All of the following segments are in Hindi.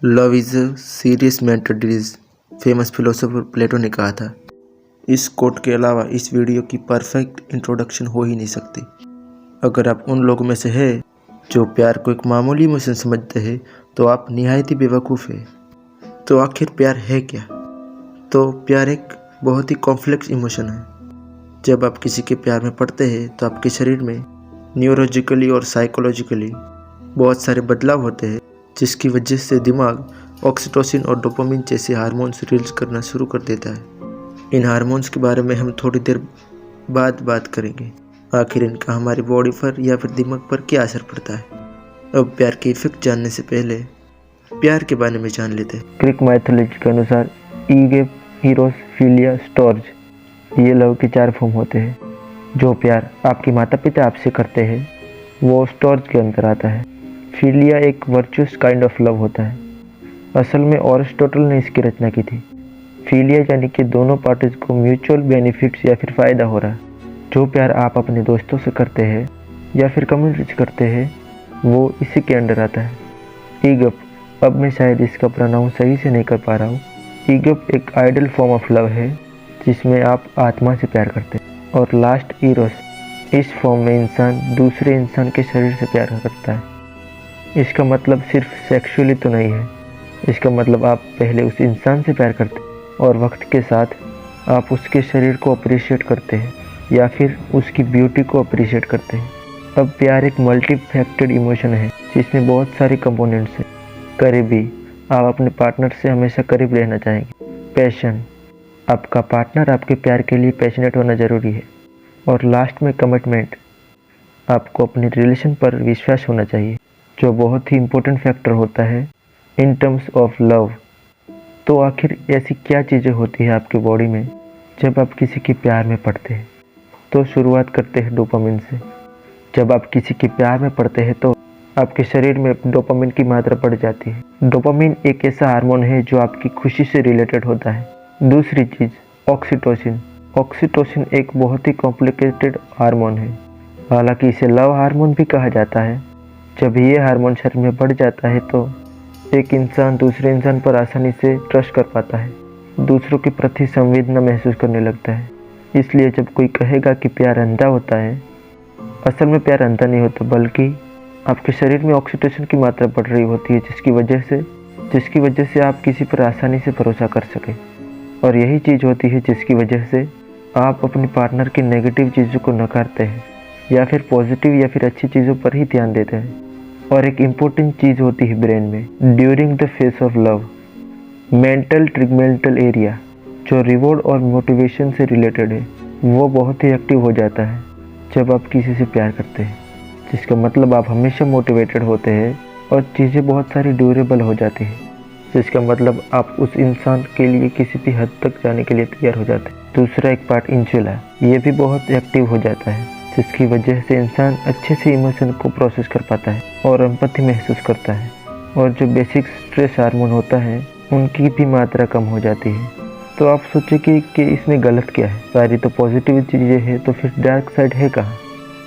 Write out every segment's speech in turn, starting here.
Love is a serious mental disease, famous philosopher Plato ने कहा था। इस कोट के अलावा इस वीडियो की परफेक्ट इंट्रोडक्शन हो ही नहीं सकती। अगर आप उन लोगों में से हैं जो प्यार को एक मामूली इमोशन समझते हैं तो आप निहायत ही बेवकूफ़ है। तो आखिर प्यार है क्या? तो प्यार एक बहुत ही कॉम्प्लेक्स इमोशन है। जब आप किसी के प्यार में पड़ते हैं तो आपके शरीर में न्यूरोलॉजिकली और साइकोलॉजिकली बहुत सारे बदलाव होते हैं, जिसकी वजह से दिमाग ऑक्सीटोसिन और डोपामिन जैसे हार्मोन्स रिलीज करना शुरू कर देता है। इन हार्मोन्स के बारे में हम थोड़ी देर बाद बात करेंगे। आखिर इनका हमारी बॉडी पर या फिर दिमाग पर क्या असर पड़ता है। अब प्यार के इफेक्ट जानने से पहले प्यार के बारे में जान लेते हैं। ग्रीक माइथोलॉजी के अनुसार ईगेप, इरोस, फिलिया, स्टोर्ज, ये लव के 4 फॉर्म होते हैं। जो प्यार आपके माता पिता आपसे करते हैं वो स्टोर्ज के अंदर आता है। फिलिया एक वर्चुअस काइंड ऑफ लव होता है। असल में अरिस्टोटल ने इसकी रचना की थी। फिलिया यानी कि दोनों पार्टीज को म्यूचुअल बेनिफिट्स या फिर फ़ायदा हो रहा है। जो प्यार आप अपने दोस्तों से करते हैं या फिर कम्युनिटी से करते हैं वो इसी के अंडर आता है। ईगप, अब मैं शायद इसका प्रोनाउंस सही से नहीं कर पा रहा हूँ। ईगप एक आइडल फॉर्म ऑफ लव है जिसमें आप आत्मा से प्यार करते हैं। और लास्ट इरोस, इस फॉर्म में इंसान दूसरे इंसान के शरीर से प्यार करता है। इसका मतलब सिर्फ सेक्सुअली तो नहीं है। इसका मतलब आप पहले उस इंसान से प्यार करते हैं और वक्त के साथ आप उसके शरीर को अप्रिशिएट करते हैं या फिर उसकी ब्यूटी को अप्रिशिएट करते हैं। अब प्यार एक मल्टी फैक्टेड इमोशन है जिसमें बहुत सारे कंपोनेंट्स हैं। करीबी, आप अपने पार्टनर से हमेशा करीब रहना चाहेंगे। पैशन, आपका पार्टनर आपके प्यार के लिए पैशनेट होना ज़रूरी है। और लास्ट में कमिटमेंट, आपको अपने रिलेशन पर विश्वास होना चाहिए, जो बहुत ही इम्पोर्टेंट फैक्टर होता है इन टर्म्स ऑफ लव। तो आखिर ऐसी क्या चीज़ें होती है आपकी बॉडी में जब आप किसी के प्यार में पड़ते हैं? तो शुरुआत करते हैं डोपामिन से। जब आप किसी के प्यार में पड़ते हैं तो आपके शरीर में डोपामिन की मात्रा बढ़ जाती है। डोपामिन एक ऐसा हार्मोन है जो आपकी खुशी से रिलेटेड होता है। दूसरी चीज़ ऑक्सीटोसिन। ऑक्सीटोसिन एक बहुत ही कॉम्प्लिकेटेड हार्मोन है, हालांकि इसे लव हार्मोन भी कहा जाता है। जब ये हार्मोन शरीर में बढ़ जाता है तो एक इंसान दूसरे इंसान पर आसानी से ट्रस्ट कर पाता है, दूसरों के प्रति संवेदना महसूस करने लगता है। इसलिए जब कोई कहेगा कि प्यार अंधा होता है, असल में प्यार अंधा नहीं होता, बल्कि आपके शरीर में ऑक्सीटोसिन की मात्रा बढ़ रही होती है, जिसकी वजह से आप किसी पर आसानी से भरोसा कर सकें। और यही चीज़ होती है जिसकी वजह से आप अपने पार्टनर की नेगेटिव चीज़ों को नकारते हैं या फिर पॉजिटिव या फिर अच्छी चीज़ों पर ही ध्यान देते हैं। और एक इम्पोर्टेंट चीज़ होती है ब्रेन में during the phase of love, mental tegmental area, जो रिवॉर्ड और मोटिवेशन से रिलेटेड है, वो बहुत ही एक्टिव हो जाता है जब आप किसी से प्यार करते हैं। जिसका मतलब आप हमेशा मोटिवेटेड होते हैं और चीज़ें बहुत सारी ड्यूरेबल हो जाती हैं। जिसका मतलब आप उस इंसान के लिए किसी भी हद तक जाने के लिए तैयार हो जाते हैं। दूसरा एक पार्ट इंसुला, ये भी बहुत एक्टिव हो जाता है, जिसकी वजह से इंसान अच्छे से इमोशन को प्रोसेस कर पाता है और एम्पैथी महसूस करता है। और जो बेसिक स्ट्रेस हार्मोन होता है उनकी भी मात्रा कम हो जाती है। तो आप सोचें कि इसमें गलत क्या है? सारी तो पॉजिटिव चीज़ें हैं, तो फिर डार्क साइड है कहाँ?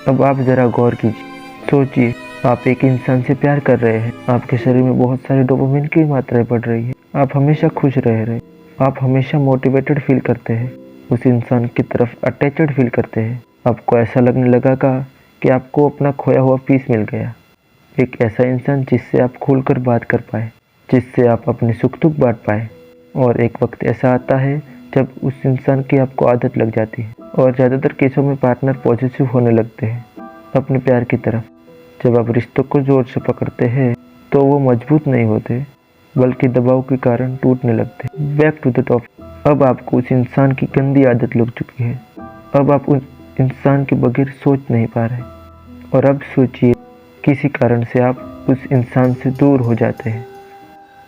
अब आप ज़रा गौर कीजिए, सोचिए, आप एक इंसान से प्यार कर रहे हैं, आपके शरीर में बहुत सारे डोपामिन की मात्रा बढ़ रही है, आप हमेशा खुश रह रहे हैं, आप हमेशा मोटिवेटेड फील करते हैं, उस इंसान की तरफ अटैचड फील करते हैं। आपको ऐसा लगने लगा कि आपको अपना खोया हुआ पीस मिल गया। एक ऐसा इंसान जिससे आप खुलकर बात कर पाए, जिससे आप अपने सुख दुख बांट पाए। और एक वक्त ऐसा आता है जब उस इंसान की आपको आदत लग जाती है और ज़्यादातर केसों में पार्टनर पॉजिटिव होने लगते हैं अपने प्यार की तरफ। जब आप रिश्तों को जोर से पकड़ते हैं तो वो मजबूत नहीं होते, बल्कि दबाव के कारण टूटने लगते हैं। बैक टू द टॉपिक, अब आपको उस इंसान की गंदी आदत लग चुकी है। अब आप उस इंसान के बगैर सोच नहीं पा रहे। और अब सोचिए, किसी कारण से आप उस इंसान से दूर हो जाते हैं।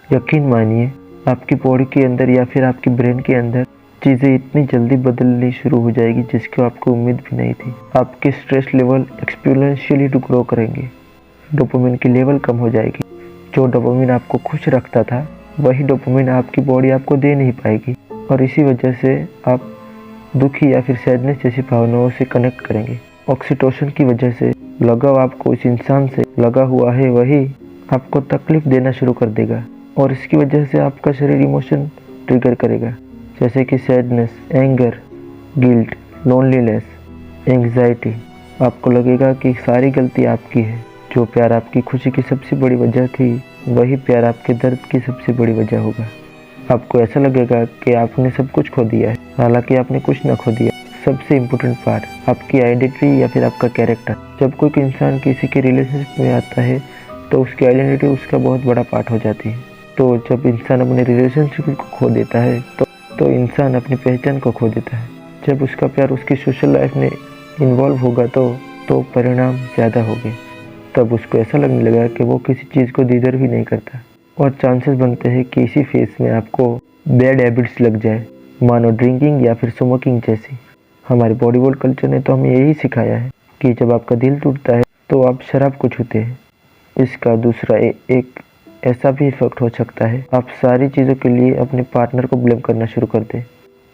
यकीन मानिए, आपकी बॉडी के अंदर या फिर आपकी ब्रेन के अंदर चीज़ें इतनी जल्दी बदलनी शुरू हो जाएगी जिसकी आपको उम्मीद भी नहीं थी। आपके stress level exponentially to grow करेंगे, डोपामिन की लेवल कम हो जाएगी। जो डोपामिन आपको खुश रखता था वही डोपामिन आपकी बॉडी आपको दे नहीं पाएगी, और इसी वजह से आप दुखी या फिर सैडनेस जैसी भावनाओं से कनेक्ट करेंगे। ऑक्सीटोसिन की वजह से लगाव आपको उस इंसान से लगा हुआ है वही आपको तकलीफ देना शुरू कर देगा। और इसकी वजह से आपका शरीर इमोशन ट्रिगर करेगा, जैसे कि sadness, anger, guilt, loneliness, anxiety. आपको लगेगा कि सारी गलती आपकी है। जो प्यार आपकी खुशी की सबसे बड़ी वजह थी, वही प्यार आपके दर्द की सबसे बड़ी वजह होगा। आपको ऐसा लगेगा कि आपने सब कुछ खो दिया है, हालांकि आपने कुछ ना खो दिया। सबसे इम्पोर्टेंट पार्ट, आपकी आइडेंटिटी या फिर आपका कैरेक्टर। जब कोई इंसान किसी के रिलेशनशिप में आता है तो उसकी आइडेंटिटी उसका बहुत बड़ा पार्ट हो जाती है। तो जब इंसान अपने रिलेशनशिप को खो देता है तो इंसान अपनी पहचान को खो देता है। जब उसका प्यार उसकी सोशल लाइफ में इन्वॉल्व होगा तो परिणाम ज़्यादा होंगे। तब उसको ऐसा लगने लगा कि वो किसी चीज़ को डिजर्व ही नहीं करता, और चांसेस बनते हैं कि इसी फेज में आपको बैड हैबिट्स लग जाए, मानो ड्रिंकिंग या फिर स्मोकिंग जैसी। हमारे बॉलीवुड कल्चर ने तो हमें यही सिखाया है कि जब आपका दिल टूटता है तो आप शराब को छूते हैं। इसका दूसरा एक ऐसा भी इफेक्ट हो सकता है, आप सारी चीज़ों के लिए अपने पार्टनर को ब्लेम करना शुरू कर दें।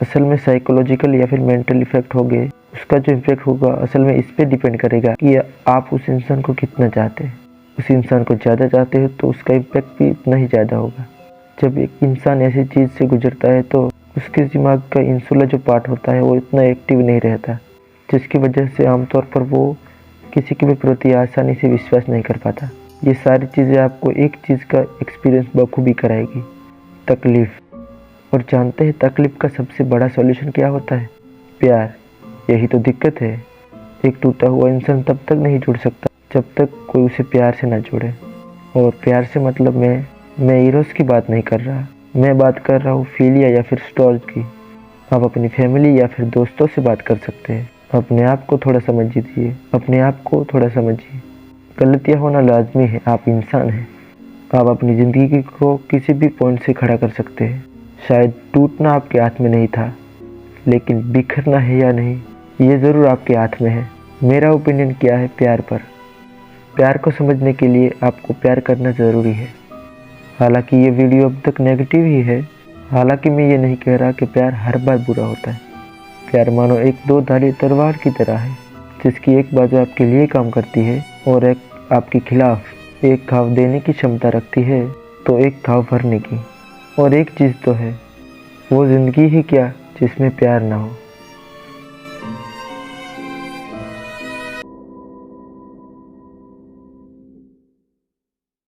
असल में साइकोलॉजिकल या फिर मेंटल इफेक्ट होंगे। उसका जो इफेक्ट होगा असल में इस पे डिपेंड करेगा कि आप उस इंसान को कितना चाहते हैं। उस इंसान को ज़्यादा चाहते हो तो उसका इम्पैक्ट भी इतना ही ज़्यादा होगा। जब एक इंसान ऐसी चीज़ से गुजरता है तो उसके दिमाग का इंसुला जो पार्ट होता है वो इतना एक्टिव नहीं रहता, जिसकी वजह से आमतौर पर वो किसी के भी प्रति आसानी से विश्वास नहीं कर पाता। ये सारी चीज़ें आपको एक चीज़ का एक्सपीरियंस बखूबी कराएगी, तकलीफ़। और जानते हैं तकलीफ़ का सबसे बड़ा सॉल्यूशन क्या होता है? प्यार। यही तो दिक्कत है। एक टूटा हुआ इंसान तब तक नहीं जुड़ सकता जब तक कोई उसे प्यार से ना जोड़े। और प्यार से मतलब मैं हीरोज़ की बात नहीं कर रहा, मैं बात कर रहा हूँ फिलिया या फिर स्टोर्ज की। आप अपनी फैमिली या फिर दोस्तों से बात कर सकते हैं। अपने आप को थोड़ा समझिए, अपने आप को थोड़ा समझिए। गलतियाँ होना लाजमी है, आप इंसान हैं। आप अपनी ज़िंदगी को किसी भी पॉइंट से खड़ा कर सकते हैं। शायद टूटना आपके हाथ में नहीं था, लेकिन बिखरना है या नहीं, ये ज़रूर आपके हाथ में है। मेरा ओपिनियन क्या है प्यार पर? प्यार को समझने के लिए आपको प्यार करना ज़रूरी है। हालांकि ये वीडियो अब तक नेगेटिव ही है। हालांकि मैं ये नहीं कह रहा कि प्यार हर बार बुरा होता है। प्यार मानो एक दो धारी तलवार की तरह है, जिसकी एक बाजू आपके लिए काम करती है और एक आपके खिलाफ। एक घाव देने की क्षमता रखती है तो एक घाव भरने की। और एक चीज़ तो है, वो ज़िंदगी ही क्या जिसमें प्यार ना हो।